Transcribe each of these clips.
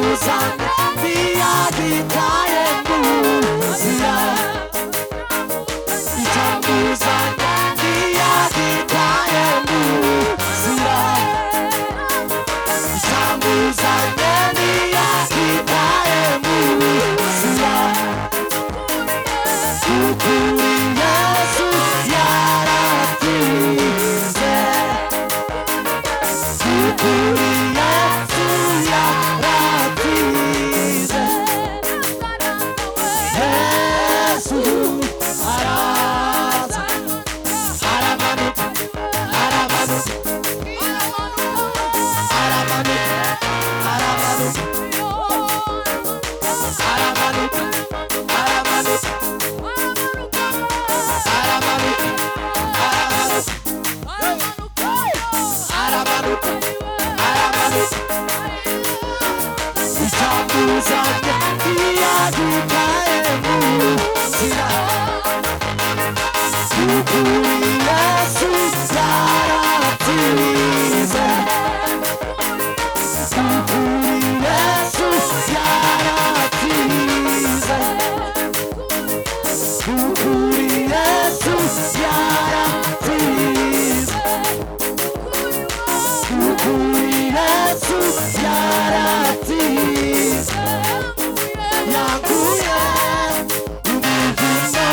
Icyambuzanya ntiyagitaye mu nzira, icyambuzanya ntiyagitaye mu nzira, icyambuzanya ntiyagitaye mu nzira, ukuri Yesu yaratsinze, ukuri Yesu yaratsinze, Yesu araza, aramanuka, aramanuka, aramanuka, aramanuka, aramanuka, aramanuka, icyambuzanya ntiyagitaye mu nzira, ukuri Yesu yaratsinze, ukuri Yesu yaratsinze, ukuri Yesu yaratsinze, ukuri Yesu yaratsinze, yanguye umuvumo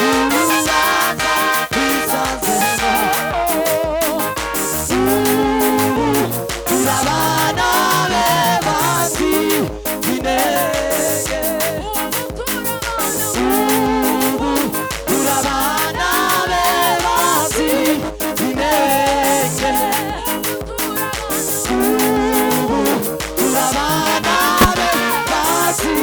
urubanza twisanzemo, turabana be basi inenge, turabana be basi inenge, turabana be basi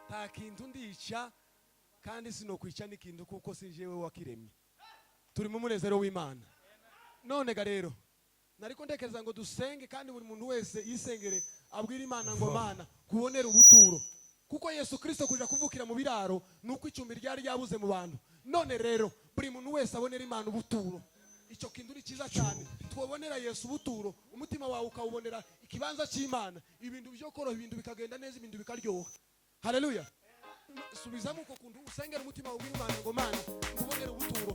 nta kintu ndica kandi sinokwica n'ikintu kuko si jewe wakiremye. Turi mu munezero w'Imana. None ga rero nariko ndekereza ngo dusenge kandi buri muntu wese yisengere abwira Imana ngo Mana kubonera ubuturo, kuko Yesu Kristo kuja kuvukira mu biraro nuko icumbi ryari ryabuze mu bantu. None rero buri muntu wese abonera Imana ubuturo. Icyo kintu ni cyiza cyane. Twobonera Yesu ubuturo, umutima wawe ukawubonera ikibanza cy'Imana, ibintu byo koro, ibintu bikagenda neza, ibintu bikaryoha. Haleluya. Subizamo uko kuntu usengera umutima wawe Imana ngo Mana kubonera ubuturo,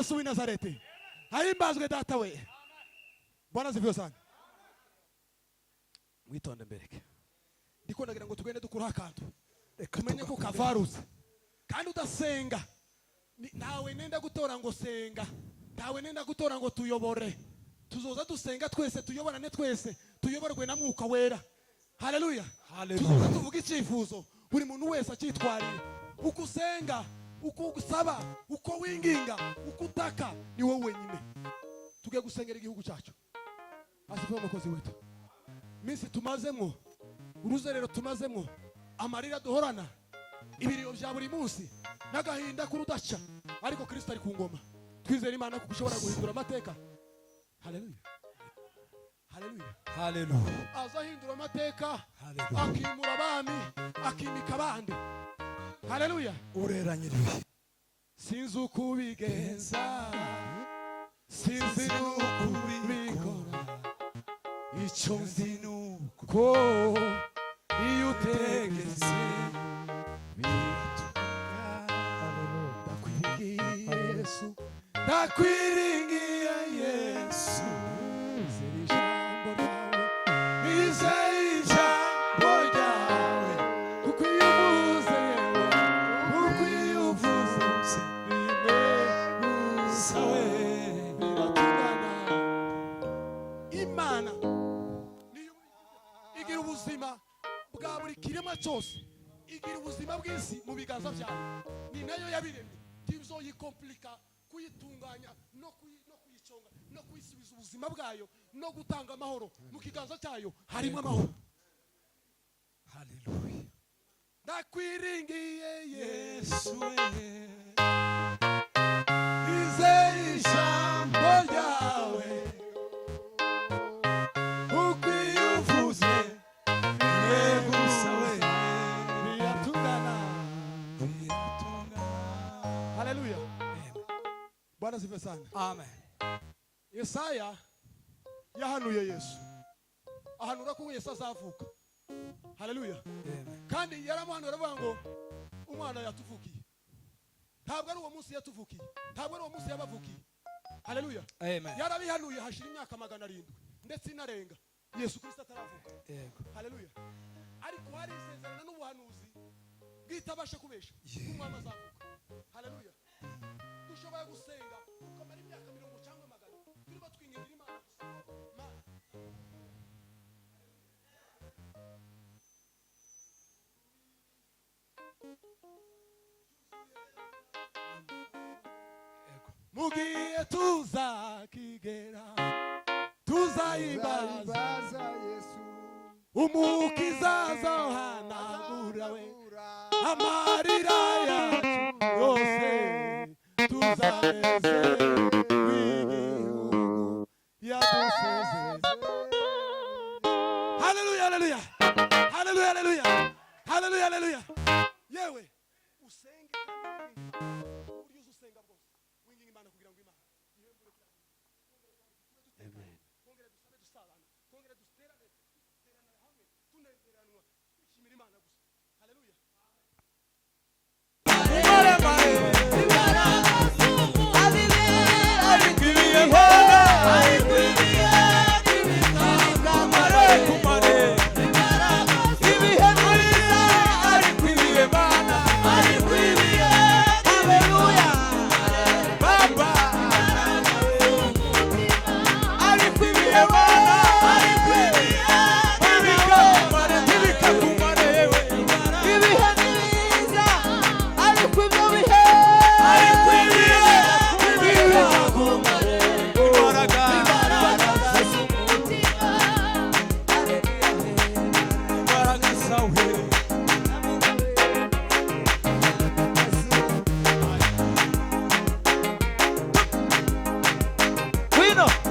Yesu w'i Nazareti. Ahimbazwe data we. Bwana zifiwe sana. Mwitonde mbereke. Ndiko ndagira ngo tugende dukura akantu. Tumenye ko kavaruze. Kandi udasenga. Nawe nenda gutora ngo senga. Nawe nenda gutora ngo tuyobore. Tuzoza dusenga twese tuyoborane twese. Tuyoborwe na Mwuka Wera. Haleluya. Tuzoza tuvuga icyifuzo. Buri muntu wese akitwariye. Uko usenga, uko usaba, uko winginga, uko utaka ni wowe wenyine. Tugiye gusengera igihugu cyacu. Asifiwe umukozi wetu. Minsi tumazemo, uruzerero tumazemo, amarira duhorana, ibiriyo bya buri munsi, n'agahinda kurudaca, ariko Kristo ari ku ngoma. Twizere Imana ko ushobora guhindura amateka. Haleluya. Haleluya. Haleluya. Azahindura amateka, akimura abami, akimika abandi. Haleluya. Ureranyiriwe. Sinzi uko ubigenza, sinzi n'uko ubikora, icyo nzi nuko iyo utegetse biratuka. Ndakwiringiye Yesu, ndakwiringiye Yesu, nizeye ijambo ryawe, nizeye ijambo ryawe, kuko iyo uvuze yewe, kuko iyo uvuze rimwe gusa we biratungana. Imana igira ubuzima bwa buri kiremwa cyose, igira ubuzima bw'isi mu biganza byayo. Ni nayo yabiremye, tizo yikomplika kuyitunganya no kuyiconga no kuyisubiza ubuzima bwayo no gutanga amahoro. Mu kiganza cyayo harimo amahoro. Haleluya. Ndakwiringiye Yesu we. nizeye ijambo ryawe, kuko iyo uvuze rimwe gusa we biratungana. Haleluya. Bwana sifa sana. Amen. Yesaya yahanuye Yesu, ahanura ko Yesu azavuka. Haleluya. Kandi yaramuhanura aravuga ngo umwana yatuvukiye. Ntabwo ari uwo munsi yatuvukiye, ntabwo ari uwo munsi yabavukiye. Haleluya. Amen. Yarabihanuye hashira imyaka 700 ndetse inarenga Yesu Kristo ataravuka. Yego. Haleluya. Ariko hari isezerano n'ubuhanuzi bwitabasha kubesha umwana azavuka. Haleluya. Dushobora gusenga ukamara imyaka 70 cyangwa 100 turimo twingingira Imana gusa. Mugiye tuzakigera, tuzayimbaza Yesu, umukiza azahanagura we amarira yacu yose, tuzaneze w'igihugu yadusezeze. Haleluya, haleluya, haleluya, haleluya, haleluya, haleluya. Yewe usenge uburyo usenga bwose winginga Imana kugira ngo Imana ihembure cyane. Amen. Kongera dusabe dusabana, kongera duterane hamwe, tunezeranwa twishimira Imana gusa. Haleluya. Bueno.